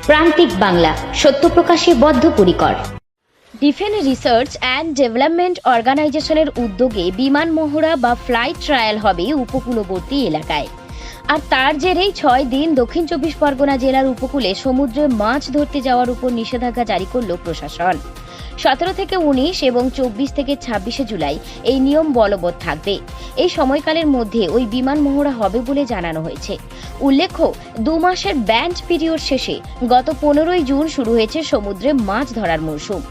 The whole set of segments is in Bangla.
প্রান্তিক বাংলা, সত্য প্রকাশে বদ্ধপরিকর। ডিফেন্স রিসার্চ অ্যান্ড ডেভেলপমেন্ট অর্গানাইজেশনের উদ্যোগে বিমান মহড়া বা ফ্লাইট ট্রায়াল হবে উপকূলবর্তী এলাকায়। আর তার জেরেই 6 দিন দক্ষিণ 24 পরগনা জেলার উপকূলে সমুদ্রে মাছ ধরতে যাওয়ার উপর নিষেধাজ্ঞা জারি করল প্রশাসন। 17 থেকে 19 এবং 24 থেকে 26 জুলাই এই নিয়ম বলবৎ থাকবে। এই সময়কালের মধ্যে ওই বিমান মহড়া হবে বলে জানানো হয়েছে। উল্লেখ্য, 2 মাসের ব্যান্ড পিরিয়ড শেষে গত 15ই জুন শুরু হয়েছে সমুদ্রে মাছ ধরার মরশুম।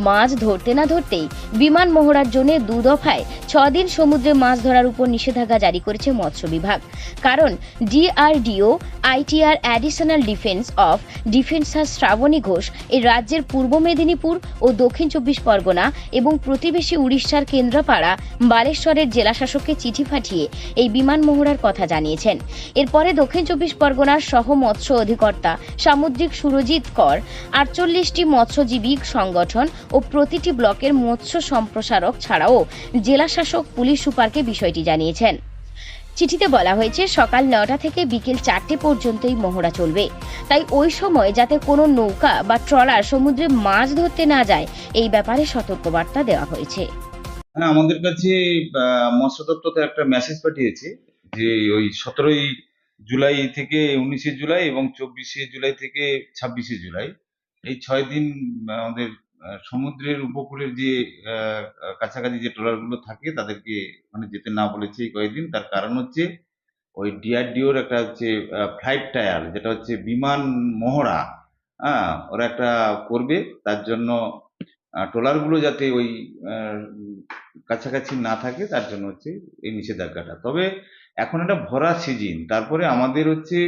মাছ ধরতে না ধরতেই বিমান মহড়ার জন্য 2 দফায় 6 দিন সমুদ্রে মাছ ধরার উপর নিষেধাজ্ঞা জারি করেছে মৎস্য বিভাগ। কারণ DRDO ITR additional defence of ডিফেন্সার শ্রাবণী ঘোষ এই রাজ্যের পূর্ব মেদিনীপুর ও দক্ষিণ 24 পরগনা এবং প্রতিবেশী উড়িষ্যার কেন্দ্রপাড়া বালেশ্বরের জেলাশাসককে চিঠি পাঠিয়ে এই বিমান মহড়ার কথা জানিয়েছেন। এরপরে দক্ষিণ 24 পরগনার সহ মৎস্য অধিকর্তা সামুদ্রিক সুরজিৎ কর 48টি মৎস্যজীবী সংগঠন ও প্রতিটি ব্লকের মৎস্য সম্প্রসারক ছাড়াও জেলাশাসক পুলিশ সুপারকে বিষয়টি জানিয়েছেন। চিঠিতে বলা হয়েছে সকাল 9টা থেকে বিকেল 4টে পর্যন্ত এই মহড়া চলবে। তাই ওই সময় যাতে কোনো নৌকা বা ট্রলার সমুদ্রে মাছ ধরতে না যায় এই ব্যাপারে সতর্কবার্তা দেওয়া হয়েছে। হ্যাঁ, আমাদের কাছে মৎস্য দপ্তর থেকে একটা মেসেজ পাঠিয়েছে যে ওই 17ই জুলাই থেকে 19শে জুলাই এবং 24শে জুলাই থেকে 26শে জুলাই এই 6 দিন আমাদের সমুদ্রের উপকূলের যে কাছাকাছি যে ট্রলারগুলো থাকে তাদেরকে মানে যেতে না বলেছে এই কয়েকদিন। তার কারণ হচ্ছে ওই ডিআরডিওর একটা হচ্ছে ফ্লাইট ট্রায়াল, যেটা হচ্ছে বিমান মহড়া। ওরা একটা করবে, তার জন্য ট্রলারগুলো যাতে ওই কাছাকাছি না থাকে তার জন্য হচ্ছে এই নিষেধাজ্ঞাটা। তবে এখন এটা ভরা সিজন, তারপরে আমাদের হচ্ছে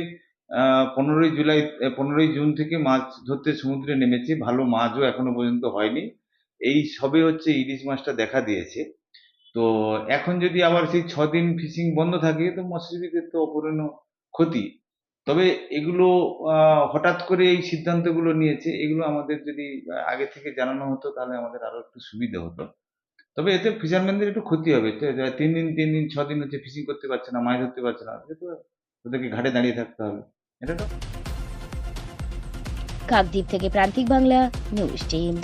15ই জুন থেকে মাছ ধরতে সমুদ্রে নেমেছে, ভালো মাছও এখনো পর্যন্ত হয়নি। এই সবে হচ্ছে ইলিশ মাছটা দেখা দিয়েছে। তো এখন যদি আবার সেই 6 দিন ফিশিং বন্ধ থাকে তো মৎস্যজীবীদের তো অপূরণীয় ক্ষতি। তবে এগুলো হঠাৎ করে এই সিদ্ধান্তগুলো নিয়েছে, এগুলো আমাদের যদি আগে থেকে জানানো হতো তাহলে আমাদের আরো একটু সুবিধা হতো। তবে এতে ফিশারম্যানদের একটু ক্ষতি হবে। 3 দিন 6 দিন হচ্ছে ফিশিং করতে পারছে না, মাছ ধরতে পারছে না, তো ওদেরকে ঘাটে দাঁড়িয়ে থাকতে হবে। এটা তো কাকদ্বীপ থেকে প্রান্তিক বাংলা নিউজ টিম।